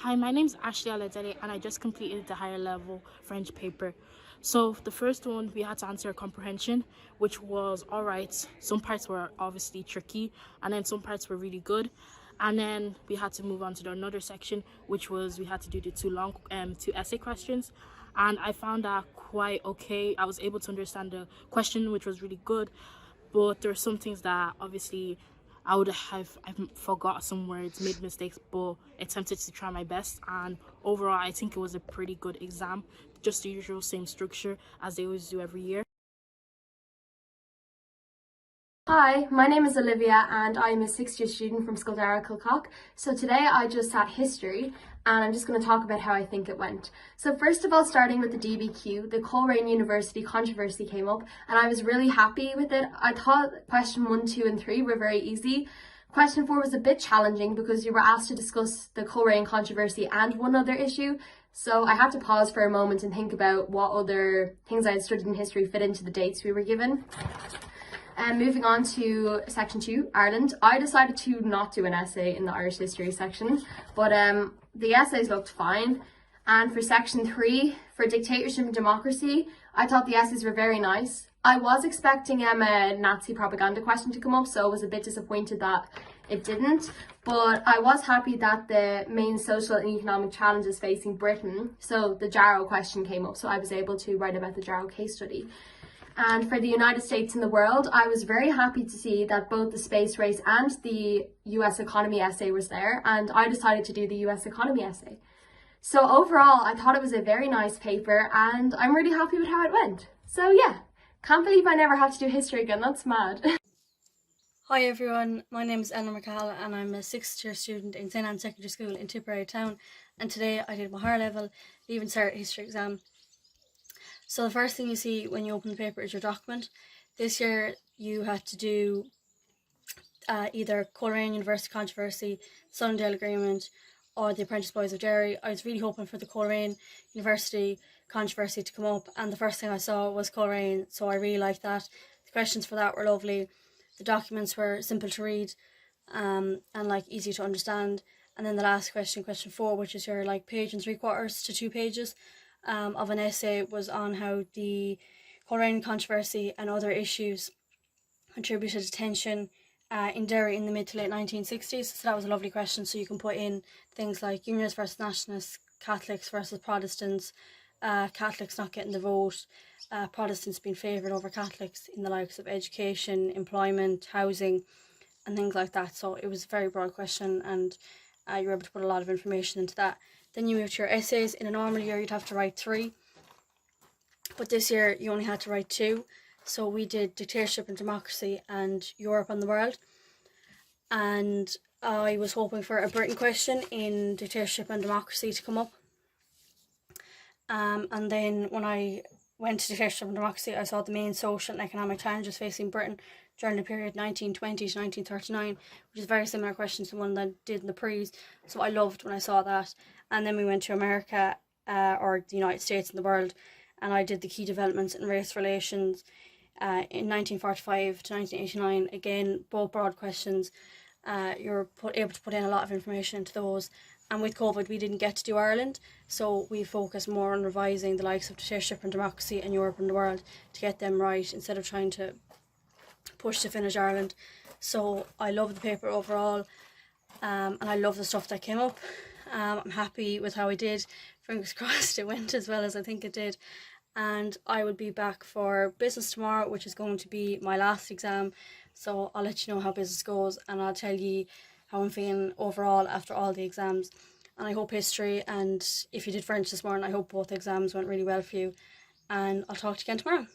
Hi, my name is Ashley Oladele and I just completed the higher level French paper. So the first one we had to answer comprehension, which was alright. Some parts were obviously tricky and then some parts were really good. And then we had to move on to another section, which was we had to do the two essay questions. And I found that quite okay. I was able to understand the question, which was really good. But there are some things that obviously I forgot some words, made mistakes, but attempted to try my best. And overall, I think it was a pretty good exam, just the usual same structure as they always do every year. Hi, my name is Olivia and I'm a 6th year student from Scoil Dara, Kilcock. So today I just sat history and I'm just going to talk about how I think it went. So first of all, starting with the DBQ, the Coleraine University controversy came up and I was really happy with it. I thought question 1, 2 and 3 were very easy. Question 4 was a bit challenging because you were asked to discuss the Coleraine controversy and one other issue. So I had to pause for a moment and think about what other things I had studied in history fit into the dates we were given. Moving on to section 2, Ireland. I decided to not do an essay in the Irish history section, but the essays looked fine. And for section 3, for dictatorship and democracy, I thought the essays were very nice. I was expecting a Nazi propaganda question to come up, so I was a bit disappointed that it didn't. But I was happy that the main social and economic challenges facing Britain, so the Jarrow question came up, so I was able to write about the Jarrow case study. And for the United States and the world, I was very happy to see that both the space race and the US economy essay was there, and I decided to do the US economy essay. So overall, I thought it was a very nice paper and I'm really happy with how it went. So yeah, can't believe I never have to do history again, that's mad. Hi everyone, my name is Eleanor McCahill and I'm a 6th year student in St. Anne's Secondary School in Tipperary town, and today I did my higher level Leaving Cert history exam. So the first thing you see when you open the paper is your document. This year you had to do either Coleraine University controversy, Sunningdale Agreement, or the Apprentice Boys of Derry. I was really hoping for the Coleraine University controversy to come up, and the first thing I saw was Coleraine, so I really liked that. The questions for that were lovely. The documents were simple to read and easy to understand. And then the last question, question 4, which is your page and 3/4 to 2 pages of an essay, was on how the Coleraine controversy and other issues contributed to tension in Derry in the mid to late 1960s. So that was a lovely question. So you can put in things like Unionists versus Nationalists, Catholics versus Protestants, Catholics not getting the vote, Protestants being favoured over Catholics in the likes of education, employment, housing, and things like that. So it was a very broad question, and you were able to put a lot of information into that. Then you move to your essays. In a normal year you'd have to write 3, but this year you only had to write 2. So we did dictatorship and democracy and Europe and the world, and I was hoping for a Britain question in dictatorship and democracy to come up. And then when I went to dictatorship and democracy, I saw the main social and economic challenges facing Britain during the period 1920 to 1939, which is a very similar question to the one that I did in the pre's. So I loved when I saw that. And then we went to America, or the United States and the world, and I did the key developments in race relations in 1945 to 1989. Again, both broad questions. You're able to put in a lot of information into those. And with COVID, we didn't get to do Ireland, so we focused more on revising the likes of dictatorship and democracy and Europe and the world to get them right, instead of trying to push to finish Ireland. So I love the paper overall, and I love the stuff that came up. I'm happy with how I did. Fingers crossed it went as well as I think it did. And I will be back for business tomorrow, which is going to be my last exam. So I'll let you know how business goes, and I'll tell you how I'm feeling overall after all the exams. And I hope history, and if you did French this morning, I hope both exams went really well for you. And I'll talk to you again tomorrow.